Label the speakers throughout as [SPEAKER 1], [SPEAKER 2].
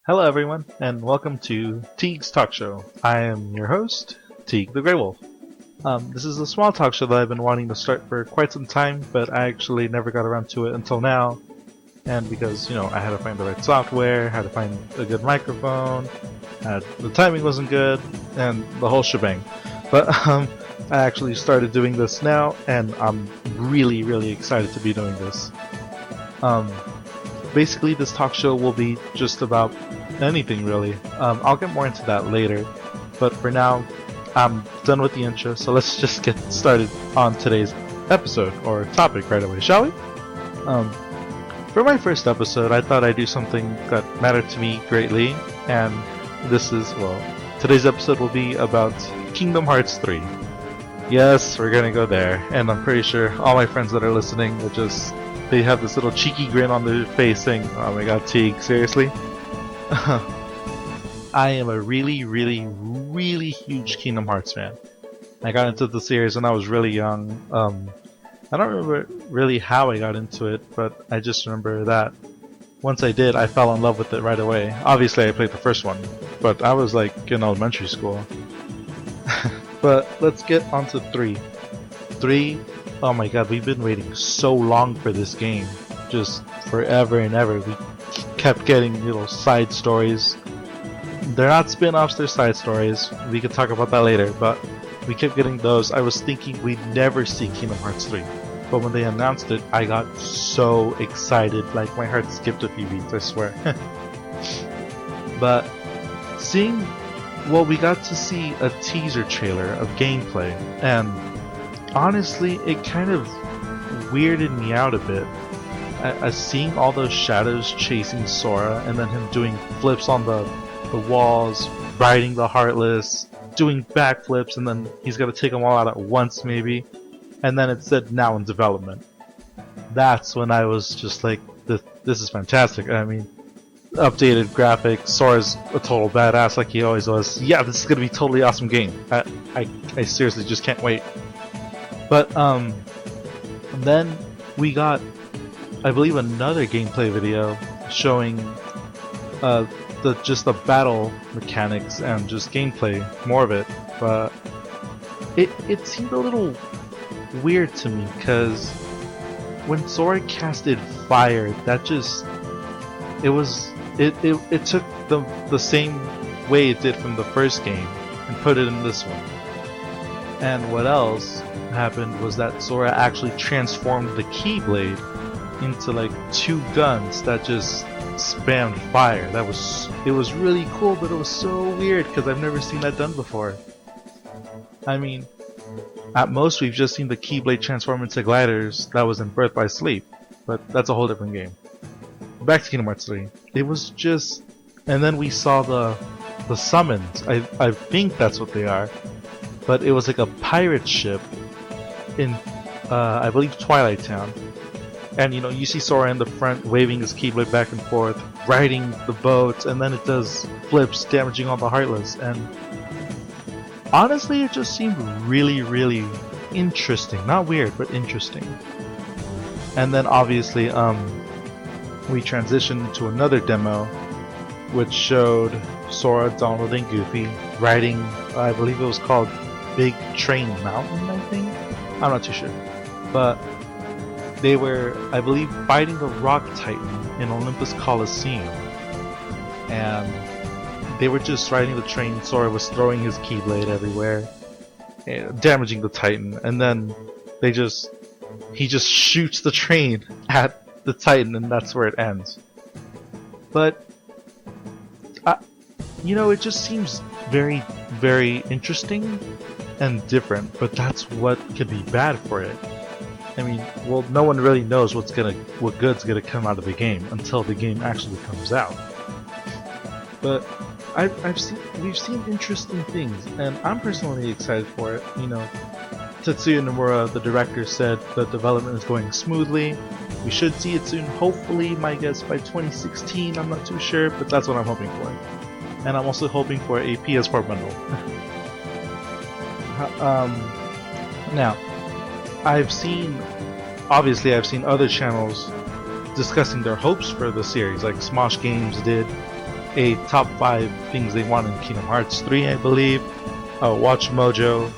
[SPEAKER 1] Hello, everyone, and welcome to Tieg's Talk Show. I am your host, Tieg the Grey Wolf. This is a small talk show that I've been wanting to start for quite some time, but I actually never got around to it until now. And because, I had to find the right software, had to find a good microphone, the timing wasn't good, and the whole shebang. But I actually started doing this now, and I'm really, really excited to be doing this. Basically, this talk show will be just about anything, really. I'll get more into that later, but for now, I'm done with the intro, so let's just get started on today's episode, or topic right away, shall we? For my first episode, I thought I'd do something that mattered to me greatly, and today's episode will be about Kingdom Hearts 3. Yes, we're gonna go there, and I'm pretty sure all my friends that are listening will they have this little cheeky grin on their face saying, "Oh my god, Teague, seriously?" I am a really, really, really huge Kingdom Hearts fan. I got into the series when I was really young. I don't remember really how I got into it, but I just remember that once I did, I fell in love with it right away. Obviously, I played the first one, but I was like in elementary school. But let's get on to 3. 3, oh my god, we've been waiting so long for this game. Just forever and ever. We kept getting little side stories. They're not spin-offs, they're side stories. We could talk about that later, but we kept getting those. I was thinking we'd never see Kingdom Hearts 3. But when they announced it, I got so excited, like my heart skipped a few beats, I swear. But we got to see a teaser trailer of gameplay, and honestly, it kind of weirded me out a bit. Seeing all those shadows chasing Sora, and then him doing flips on the walls, riding the Heartless, doing backflips, and then he's got to take them all out at once maybe, and then it said now in development. That's when I was just like, this is fantastic. I mean, updated graphics, Sora's a total badass like he always was. Yeah, this is gonna be a totally awesome game. I seriously just can't wait. But then we got, I believe, another gameplay video showing the battle mechanics and just gameplay, more of it. But it seemed a little weird to me because when Sora casted fire, that just it took the same way it did from the first game and put it in this one. And what else happened was that Sora actually transformed the Keyblade into like 2 guns that just spammed fire. It was really cool, but it was so weird because I've never seen that done before. I mean, at most we've just seen the Keyblade transform into gliders that was in Birth by Sleep, but that's a whole different game. Back to Kingdom Hearts 3. It was just, and then we saw the summons. I think that's what they are, but it was like a pirate ship in I believe Twilight Town, and you see Sora in the front waving his Keyblade back and forth, riding the boats, and then it does flips, damaging all the Heartless. And honestly, it just seemed really, really interesting. Not weird, but interesting. And then obviously we transitioned to another demo which showed Sora, Donald, and Goofy riding, I believe it was called Big Train Mountain, I think? I'm not too sure. But they were, I believe, fighting the Rock Titan in Olympus Coliseum. And they were just riding the train. Sora was throwing his Keyblade everywhere, damaging the Titan. And then he just shoots the train at the Titan, and that's where it ends. But it just seems very, very interesting and different, but that's what could be bad for it. I mean, well, no one really knows what good's gonna come out of the game until the game actually comes out. But we've seen interesting things, and I'm personally excited for it. Tetsuya Nomura, the director, said the development is going smoothly. We should see it soon, hopefully, my guess by 2016, I'm not too sure, but that's what I'm hoping for. And I'm also hoping for a PS4 bundle. Now, I've seen other channels discussing their hopes for the series, like Smosh Games did, a top 5 things they want in Kingdom Hearts 3, I believe. Watch Mojo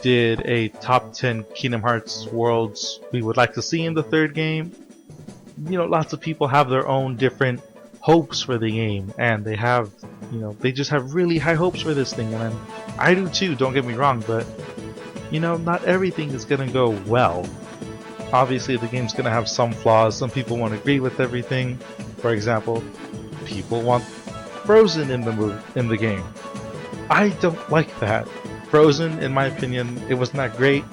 [SPEAKER 1] did a top 10 Kingdom Hearts worlds we would like to see in the third game. Lots of people have their own different hopes for the game, and they have, they just have really high hopes for this thing, and I do too, don't get me wrong, but not everything is gonna go well. Obviously the game's gonna have some flaws. Some people won't agree with everything. For example, people want Frozen in the game. I don't like that. Frozen, in my opinion, it was not great,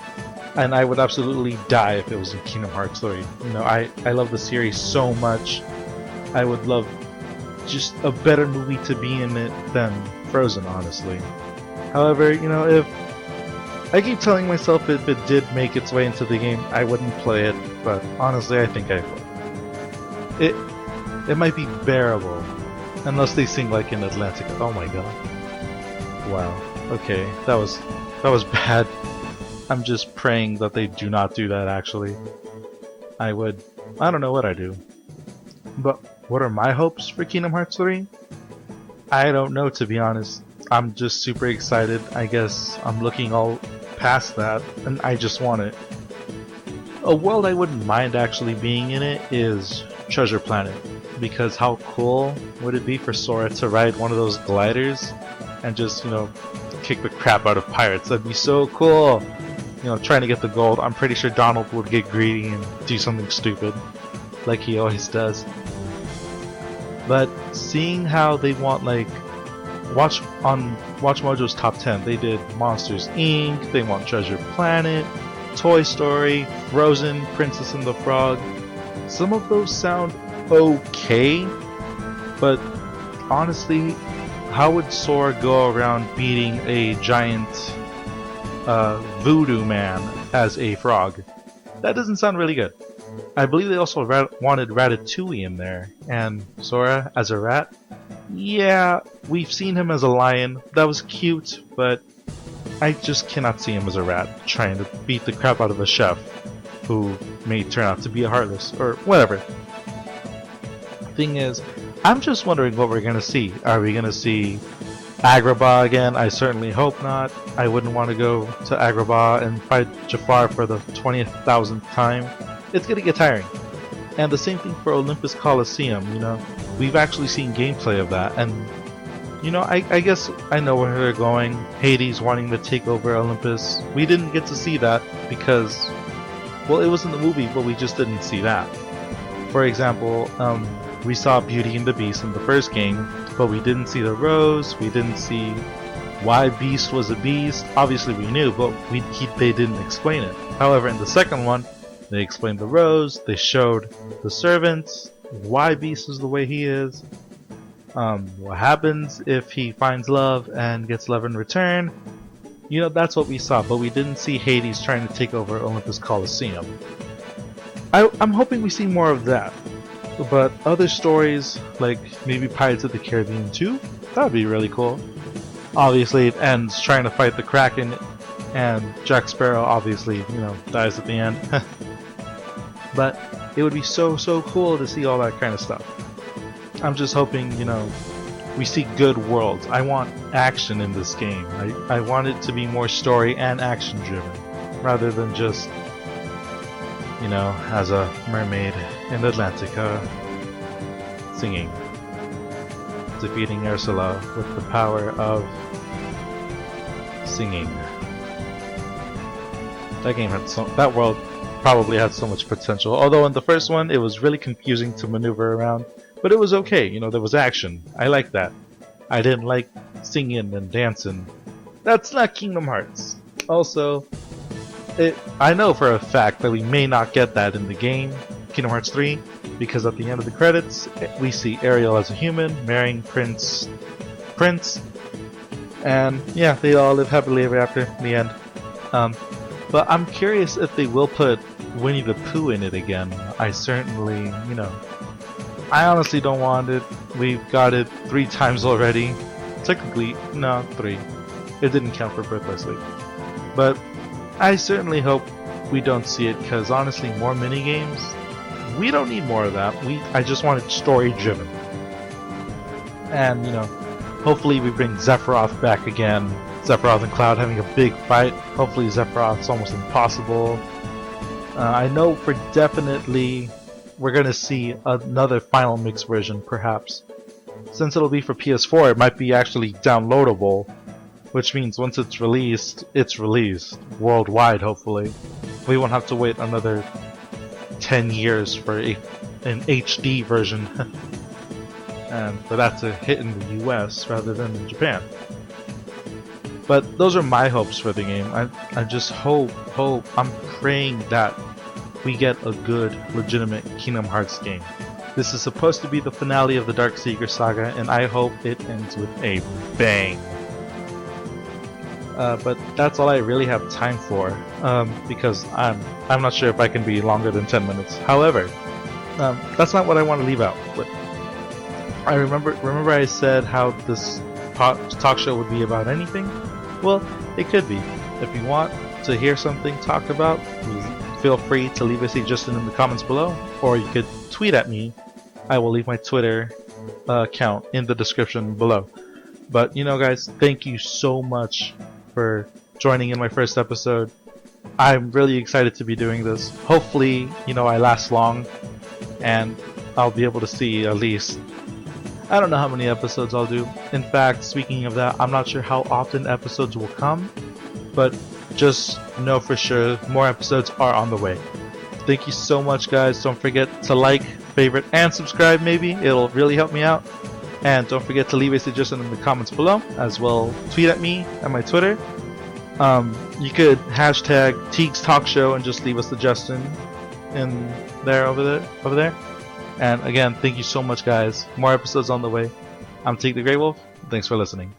[SPEAKER 1] and I would absolutely die if it was in Kingdom Hearts 3. I love the series so much. I would love just a better movie to be in it than Frozen, honestly. However, if I keep telling myself if it did make its way into the game, I wouldn't play it, but honestly, I think I would. It might be bearable, unless they sing like in Atlantica. Oh my god. Wow. Okay, that was bad. I'm just praying that they do not do that, actually. I don't know what I do. But what are my hopes for Kingdom Hearts 3? I don't know, to be honest. I'm just super excited. I guess I'm looking all past that, and I just want it. A world I wouldn't mind actually being in it is Treasure Planet, because how cool would it be for Sora to ride one of those gliders and just, kick the crap out of pirates? That'd be so cool. Trying to get the gold. I'm pretty sure Donald would get greedy and do something stupid, like he always does. But seeing how they want, like, watch Mojo's top 10, they did Monsters Inc., they want Treasure Planet, Toy Story, Frozen, Princess and the Frog. Some of those sound okay, but honestly, how would Sora go around beating a giant voodoo man as a frog? That doesn't sound really good. I believe they also wanted Ratatouille in there, and Sora as a rat. Yeah, we've seen him as a lion. That was cute, but I just cannot see him as a rat trying to beat the crap out of a chef who may turn out to be a Heartless or whatever. Thing is, I'm just wondering what we're gonna see. Are we gonna see Agrabah again? I certainly hope not. I wouldn't want to go to Agrabah and fight Jafar for the 20,000th time. It's gonna get tiring. And the same thing for Olympus Coliseum, We've actually seen gameplay of that, and I guess I know where they're going. Hades wanting to take over Olympus. We didn't get to see that because, well, it was in the movie, but we just didn't see that. For example, we saw Beauty and the Beast in the first game, but we didn't see the rose. We didn't see why Beast was a beast. Obviously we knew, but they didn't explain it. However, in the second one, they explained the rose. They showed the servants why Beast is the way he is. What happens if he finds love and gets love in return. That's what we saw, but we didn't see Hades trying to take over Olympus Coliseum. I'm hoping we see more of that. But other stories, like maybe Pirates of the Caribbean 2, that would be really cool. Obviously it ends trying to fight the Kraken, and Jack Sparrow obviously, dies at the end. But it would be so cool to see all that kind of stuff. I'm just hoping, we see good worlds. I want action in this game. I want it to be more story and action driven, rather than just, as a mermaid in Atlantica singing, defeating Ursula with the power of singing. That world probably had so much potential. Although in the first one it was really confusing to maneuver around, but it was okay. There was action. I liked that. I didn't like singing and dancing. That's not Kingdom Hearts. Also, I know for a fact that we may not get that in the game, Kingdom Hearts 3, because at the end of the credits, we see Ariel as a human marrying Prince, and yeah, they all live happily ever after in the end. But I'm curious if they will put Winnie the Pooh in it again. I certainly, I honestly don't want it. We've got it 3 times already. Technically, no, 3. It didn't count for Birth by Sleep. But I certainly hope we don't see it, because honestly, more minigames, we don't need more of that. I just want it story driven. And, hopefully we bring Sephiroth back again. Sephiroth and Cloud having a big fight. Hopefully Sephiroth's almost impossible. I know for definitely we're going to see another Final Mix version, perhaps. Since it'll be for PS4, it might be actually downloadable, which means once it's released worldwide, hopefully. We won't have to wait another 10 years for an HD version and for that to hit in the US rather than in Japan. But those are my hopes for the game. I just hope, I'm praying that we get a good, legitimate Kingdom Hearts game. This is supposed to be the finale of the Darkseeker saga, and I hope it ends with a bang. But that's all I really have time for, because I'm not sure if I can be longer than 10 minutes. However, that's not what I want to leave out. But I remember I said how this talk show would be about anything. Well, it could be. If you want to hear something talked about, feel free to leave a suggestion in the comments below, or you could tweet at me. I will leave my Twitter account in the description below. But guys, thank you so much for joining in my first episode. I'm really excited to be doing this. Hopefully, I last long and I'll be able to see at least, I don't know how many episodes I'll do. In fact, speaking of that, I'm not sure how often episodes will come, but just know for sure more episodes are on the way. Thank you so much, guys. Don't forget to like, favorite, and subscribe maybe. It'll really help me out. And don't forget to leave a suggestion in the comments below, as well tweet at me at my Twitter. You could hashtag Tieg's Talk Show and just leave a suggestion in there over there. And again, thank you so much, guys. More episodes on the way. I'm Tieg the Grey Wolf. Thanks for listening.